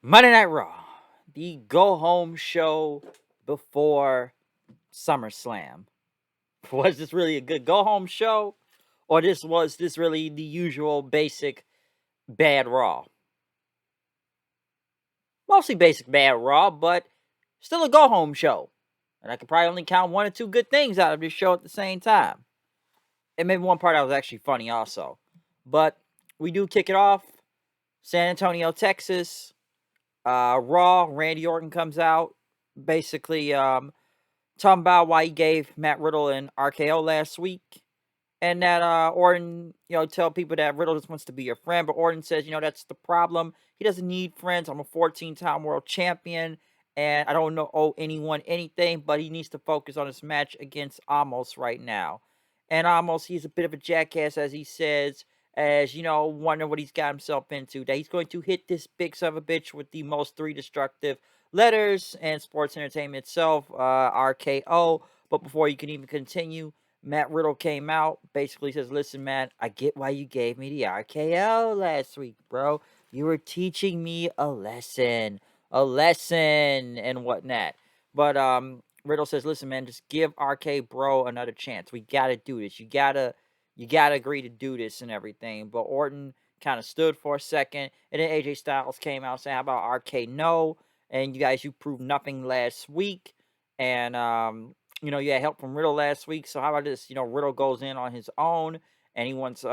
Monday Night Raw, the go home show before SummerSlam. Was this really a good go home show? Or was this really the usual basic bad Raw? Mostly basic bad Raw, but still a go home show. And I could probably only count one or two good things out of this show at the same time. And maybe one part that was actually funny also. But we do kick it off. San Antonio, Texas. Raw, Randy Orton comes out. Basically, talking about why he gave Matt Riddle an RKO last week. And that Orton, tell people that Riddle just wants to be your friend. But Orton says, that's the problem. He doesn't need friends. I'm a 14-time world champion. And I don't owe anyone anything. But he needs to focus on his match against Amos right now. And Amos, he's a bit of a jackass, as he says. As, wondering what he's got himself into. That he's going to hit this big son of a bitch with the most three destructive letters and sports entertainment itself, RKO. But before you can even continue, Matt Riddle came out, basically says, listen, man, I get why you gave me the RKO last week, bro. You were teaching me a lesson, and whatnot. But Riddle says, listen, man, just give RK Bro another chance. We gotta do this. You gotta agree to do this and everything. But Orton kind of stood for a second, and then AJ Styles came out saying, how about RK no? And you proved nothing last week. And you had help from Riddle last week. So how about this? Riddle goes in on his own and he wants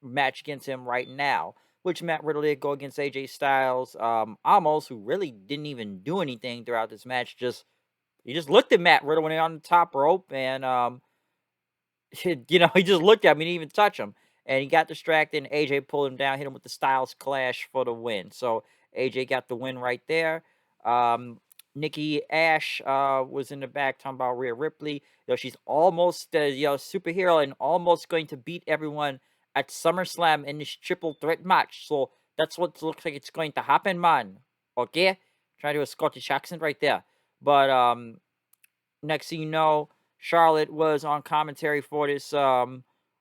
match against him right now. Which Matt Riddle did go against AJ Styles. Almost, who really didn't even do anything throughout this match. He just looked at Matt Riddle when he on the top rope and he just looked at him, he didn't even touch him. And he got distracted and AJ pulled him down, hit him with the Styles Clash for the win. So AJ got the win right there. Nikki Ash was in the back talking about Rhea Ripley. She's almost superhero and almost going to beat everyone at SummerSlam in this triple threat match. So that's what looks like it's going to happen, man. Okay? Trying to do a Scottish accent right there. But next thing you know, Charlotte was on commentary for this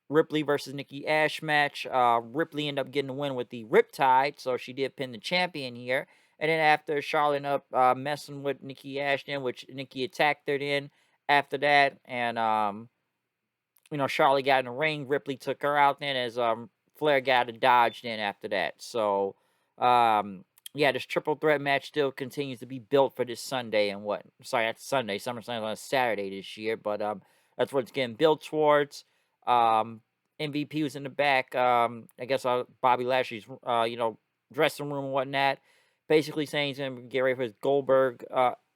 Ripley versus Nikki Ash match. Ripley ended up getting the win with the Riptide, so she did pin the champion here. And then after Charlotte ended up messing with Nikki Ash, then which Nikki attacked her then after that, and Charlotte got in the ring. Ripley took her out then as Flair got a dodge then after that. So yeah, this triple threat match still continues to be built for this Sunday and what? Sorry, that's Sunday. SummerSlam's on a Saturday this year, but that's what it's getting built towards. MVP was in the back. I guess Bobby Lashley's dressing room and whatnot, basically saying he's gonna get ready for his Goldberg.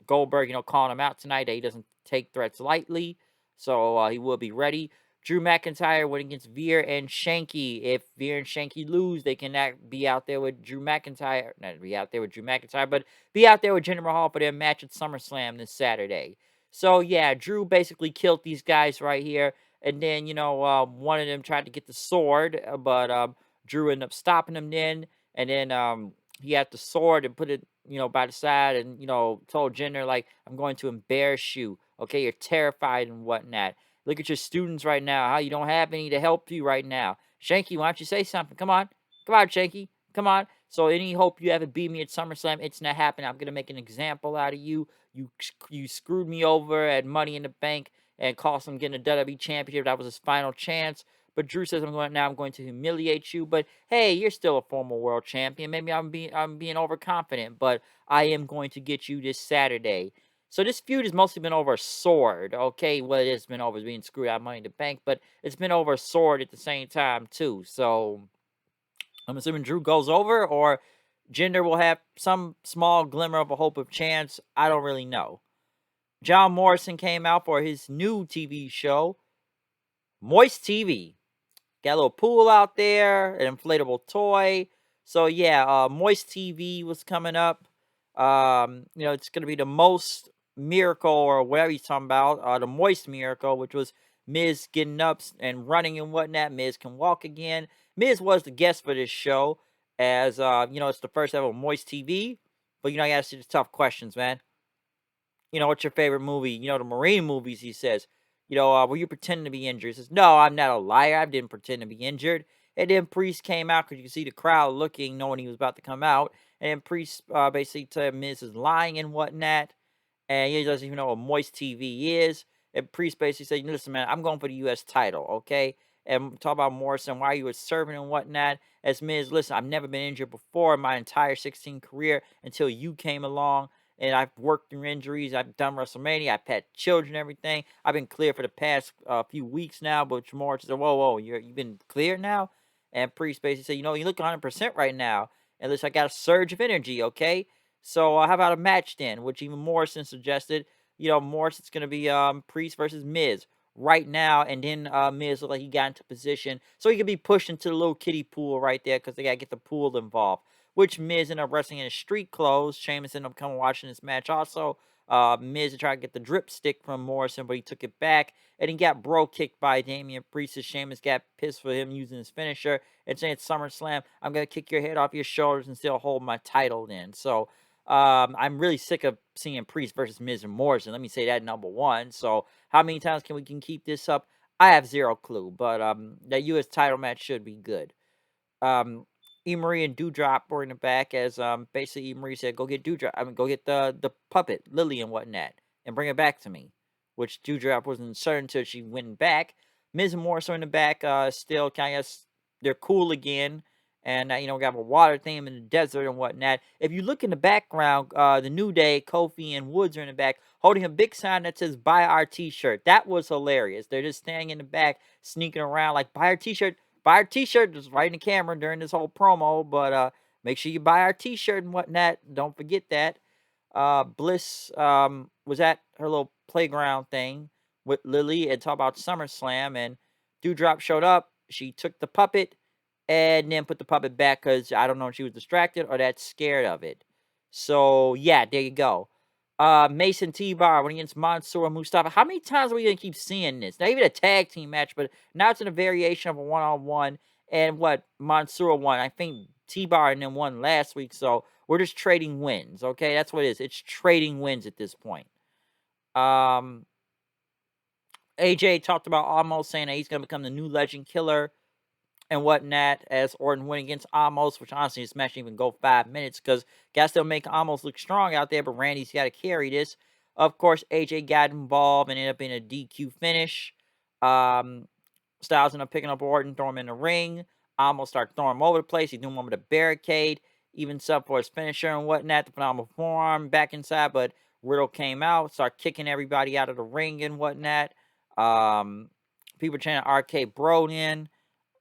Calling him out tonight that he doesn't take threats lightly, so he will be ready. Drew McIntyre went against Veer and Shanky. If Veer and Shanky lose, they cannot be out there with Drew McIntyre. Not be out there with Drew McIntyre, but be out there with Jinder Mahal for their match at SummerSlam this Saturday. So, yeah, Drew basically killed these guys right here. And then, one of them tried to get the sword, but Drew ended up stopping him then. And then he had the sword and put it, by the side and, told Jinder, like, I'm going to embarrass you. Okay, you're terrified and whatnot. Look at your students right now. How you don't have any to help you right now. Shanky, why don't you say something? Come on. Come on, Shanky. Come on. So any hope you ever beat me at SummerSlam, it's not happening. I'm going to make an example out of you. You screwed me over at Money in the Bank and cost him getting a WWE Championship. That was his final chance. But Drew says, I'm going to humiliate you. But hey, you're still a former world champion. Maybe I'm being overconfident, but I am going to get you this Saturday. So this feud has mostly been over a sword, okay? Well, it has been over being screwed out of Money in the Bank, but it's been over a sword at the same time, too. So I'm assuming Drew goes over, or Jinder will have some small glimmer of a hope of chance. I don't really know. John Morrison came out for his new TV show, Moist TV. Got a little pool out there, an inflatable toy. So yeah, Moist TV was coming up. It's gonna be the most miracle or whatever he's talking about. The Moist Miracle, which was Miz getting up and running and whatnot. Miz can walk again. Miz was the guest for this show, as it's the first ever Moist TV. But I gotta see the tough questions, man. What's your favorite movie? The Marine movies, he says. Were you pretending to be injured? He says, no, I'm not a liar. I didn't pretend to be injured. And then Priest came out because you can see the crowd looking, knowing he was about to come out. And then Priest basically said Miz is lying and whatnot, and he doesn't even know what Moist TV is. And Priest basically said, "Listen, man, I'm going for the U.S. title, okay?" And talk about Morrison, why you were serving and whatnot. As Miz, listen, I've never been injured before in my entire 16 career until you came along. And I've worked through injuries. I've done WrestleMania. I've had children, everything. I've been clear for the past few weeks now. But Morrison said, "Whoa, whoa, you've been cleared now?" And Priest basically said, "You look 100% right now. And listen, I got a surge of energy, okay? So how about a match then?" Which even Morrison suggested. Morrison's gonna be Priest versus Miz right now, and then Miz looked like he got into position so he could be pushed into the little kiddie pool right there because they gotta get the pool involved. Which Miz ended up wrestling in his street clothes. Sheamus ended up coming watching this match also. Miz tried to get the drip stick from Morrison, but he took it back, and he got bro kicked by Damian Priest. As Sheamus got pissed for him using his finisher and saying, "SummerSlam, I'm gonna kick your head off your shoulders and still hold my title." Then so. I'm really sick of seeing Priest versus Miz and Morrison. Let me say that number one. So how many times can keep this up? I have zero clue, but that U.S. title match should be good. E. Marie and Dewdrop were in the back as basically E. Marie said, "Go get Dewdrop. I mean, go get the puppet Lily and whatnot, and bring it back to me." Which Dewdrop wasn't certain until she went back. Miz and Morris are in the back, still kind of they're cool again, and we got a water theme in the desert and whatnot. If you look in the background, the New Day, Kofi, and Woods are in the back holding a big sign that says "Buy our T-shirt." That was hilarious. They're just standing in the back, sneaking around like, "Buy our T-shirt." Buy our T-shirt, just right in the camera during this whole promo. But make sure you buy our T-shirt and whatnot. Don't forget that. Bliss was at her little playground thing with Lily and talk about SummerSlam, and Dewdrop showed up. She took the puppet and then put the puppet back because I don't know if she was distracted or that scared of it. So yeah, there you go. Mason T-Bar when against Mansoor and Mustafa. How many times are we gonna keep seeing this? Not even a tag team match, but now it's in a variation of a one-on-one. And what Mansoor won, I think T-Bar and then won last week. So we're just trading wins. Okay, that's what it is. It's trading wins at this point. Um, AJ talked about almost saying that he's gonna become the new Legend Killer and whatnot as Orton went against Amos, which honestly this match didn't even go 5 minutes because guys still make Amos look strong out there, but Randy's got to carry this. Of course, AJ got involved and ended up in a DQ finish. Um, Styles ended up picking up Orton, throw him in the ring. Amos started throwing him over the place. He's doing one with a barricade, even sub for his finisher and whatnot. The phenomenal forearm back inside, but Riddle came out, started kicking everybody out of the ring and whatnot. People chanting RK Bro in.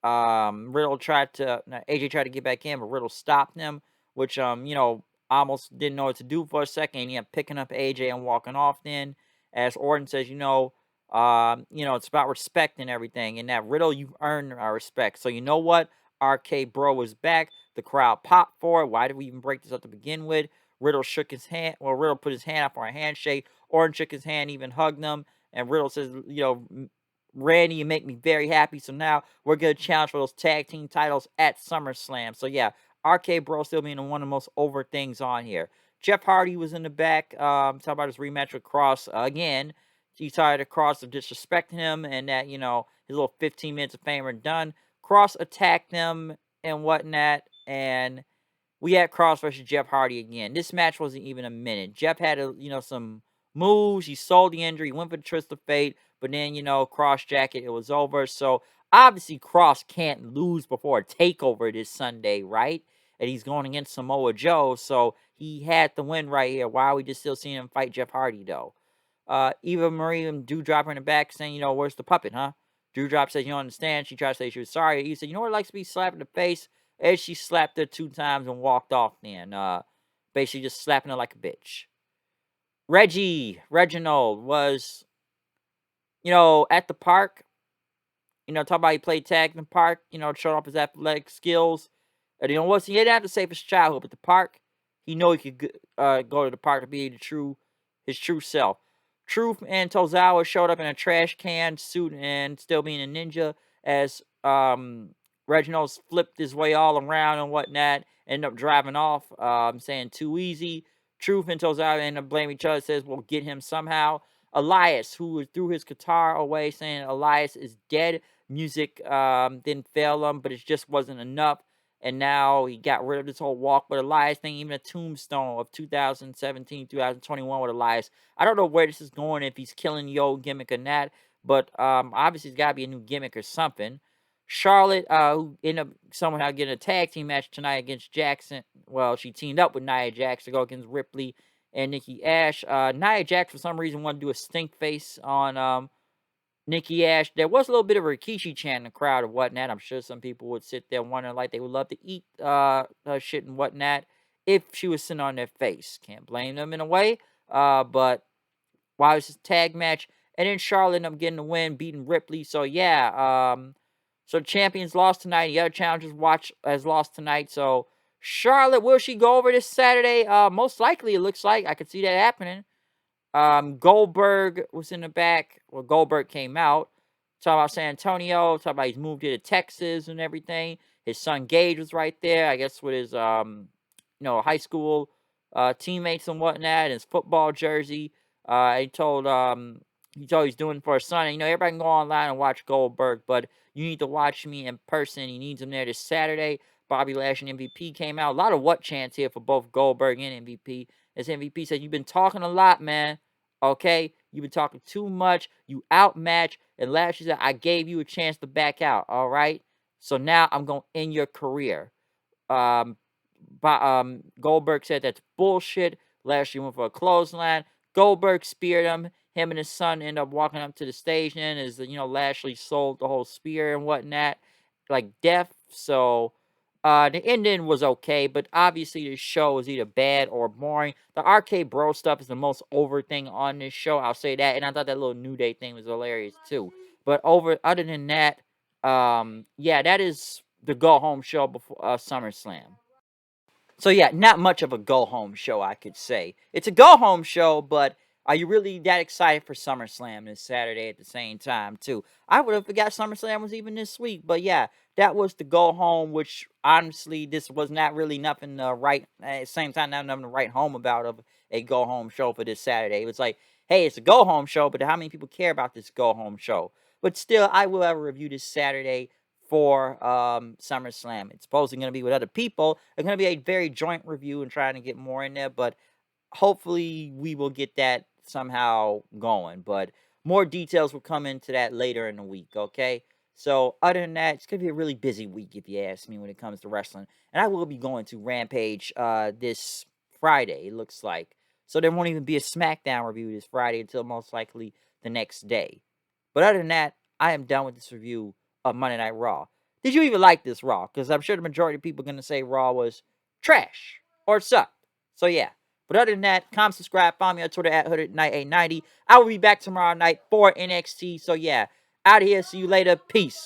Riddle tried to AJ tried to get back in, but Riddle stopped him, which almost didn't know what to do for a second. And he ended up picking up AJ and walking off. Then, as Orton says, it's about respect and everything. And that Riddle, you've earned our respect. So you know what? RK Bro was back. The crowd popped for it. Why did we even break this up to begin with? Riddle shook his hand. Well, Riddle put his hand out for a handshake. Orton shook his hand, even hugged him. And Riddle says, Randy, you make me very happy. So now we're going to challenge for those tag team titles at SummerSlam. So yeah, RK Bro still being one of the most over things on here. Jeff Hardy was in the back, talking about his rematch with Cross again. He tired of Cross of disrespecting him and that, his little 15 minutes of fame are done. Cross attacked him and whatnot, and we had Cross versus Jeff Hardy again. This match wasn't even a minute. Jeff had some moves. He sold the injury, went for the twist of fate, but then Cross jacket. It was over. So obviously Cross can't lose before a takeover this Sunday, right? And he's going against Samoa Joe, so he had to win right here. Why are we just still seeing him fight Jeff Hardy though? Eva Marie and Dewdrop in the back saying, where's the puppet, huh? Dewdrop says, you don't understand. She tries to say she was sorry. He said, you know what it likes to be slapped in the face? And she slapped her 2 times and walked off then. Basically just slapping her like a bitch. Reginald was, at the park. Talk about he played tag in the park, showed off his athletic skills. And he didn't have to save his childhood, but the park, he knew he could go to the park to be his true self. Truth and Tozawa showed up in a trash can suit and still being a ninja as Reginald flipped his way all around and whatnot, ended up driving off, saying too easy. Truth and Tozawa ended up blaming each other, says we'll get him somehow. Elias, who threw his guitar away, saying Elias is dead, music didn't fail him, but it just wasn't enough. And now he got rid of this whole Walk with Elias thing, even a tombstone of 2017, 2021 with Elias. I don't know where this is going, if he's killing the old gimmick or not, but obviously it's got to be a new gimmick or something. Charlotte, who ended up somehow getting a tag team match tonight against Jackson. Well, she teamed up with Nia Jax to go against Ripley and Nikki Ash. Nia Jax, for some reason, wanted to do a stink face on Nikki Ash. There was a little bit of Rikishi chant in the crowd and whatnot. I'm sure some people would sit there wondering like they would love to eat her shit and whatnot if she was sitting on their face. Can't blame them in a way. But while it's a tag match, and then Charlotte ended up getting the win, beating Ripley. So yeah, so the champions lost tonight. The other challengers has lost tonight. So Charlotte, will she go over this Saturday? Most likely, it looks like I could see that happening. Goldberg was in the back. Well, Goldberg came out. Talking about San Antonio. Talking about he's moved here to Texas and everything. His son Gage was right there. I guess with his high school teammates and whatnot. And his football jersey. He told he's doing it for his son. And, everybody can go online and watch Goldberg, but you need to watch me in person. He needs him there this Saturday. Bobby Lashley and MVP came out. A lot of what chants here for both Goldberg and MVP. As MVP said, you've been talking a lot, man. Okay? You've been talking too much. You outmatched. And Lashley said, I gave you a chance to back out. All right? So now I'm going to end your career. Um, Goldberg said that's bullshit. Lashley went for a clothesline. Goldberg speared him. Him and his son end up walking up to the stage then as, Lashley sold the whole spear and whatnot. Like death. So the ending was okay, but obviously the show is either bad or boring. The Arcade Bro stuff is the most over thing on this show. I'll say that. And I thought that little New Day thing was hilarious too. But other than that, yeah, that is the go home show before SummerSlam. So yeah, not much of a go home show, I could say. It's a go home show, but are you really that excited for SummerSlam this Saturday at the same time too? I would have forgot SummerSlam was even this week, but yeah, that was the go home. Which honestly, this was not really nothing to write. At the same time, not nothing to write home about of a go home show for this Saturday. It was like, hey, it's a go home show, but how many people care about this go home show? But still, I will have a review this Saturday for SummerSlam. It's supposedly going to be with other people. It's going to be a very joint review and trying to get more in there, but hopefully we will get that somehow going. But more details will come into that later in the week, okay? So other than that, it's going to be a really busy week if you ask me when it comes to wrestling. And I will be going to Rampage this Friday, it looks like. So there won't even be a SmackDown review this Friday until most likely the next day. But other than that, I am done with this review of Monday Night Raw. Did you even like this Raw? Because I'm sure the majority of people are going to say Raw was trash or sucked. So yeah. But other than that, comment, subscribe, follow me on Twitter at HoodedKnight890. I will be back tomorrow night for NXT. So yeah, out of here. See you later. Peace.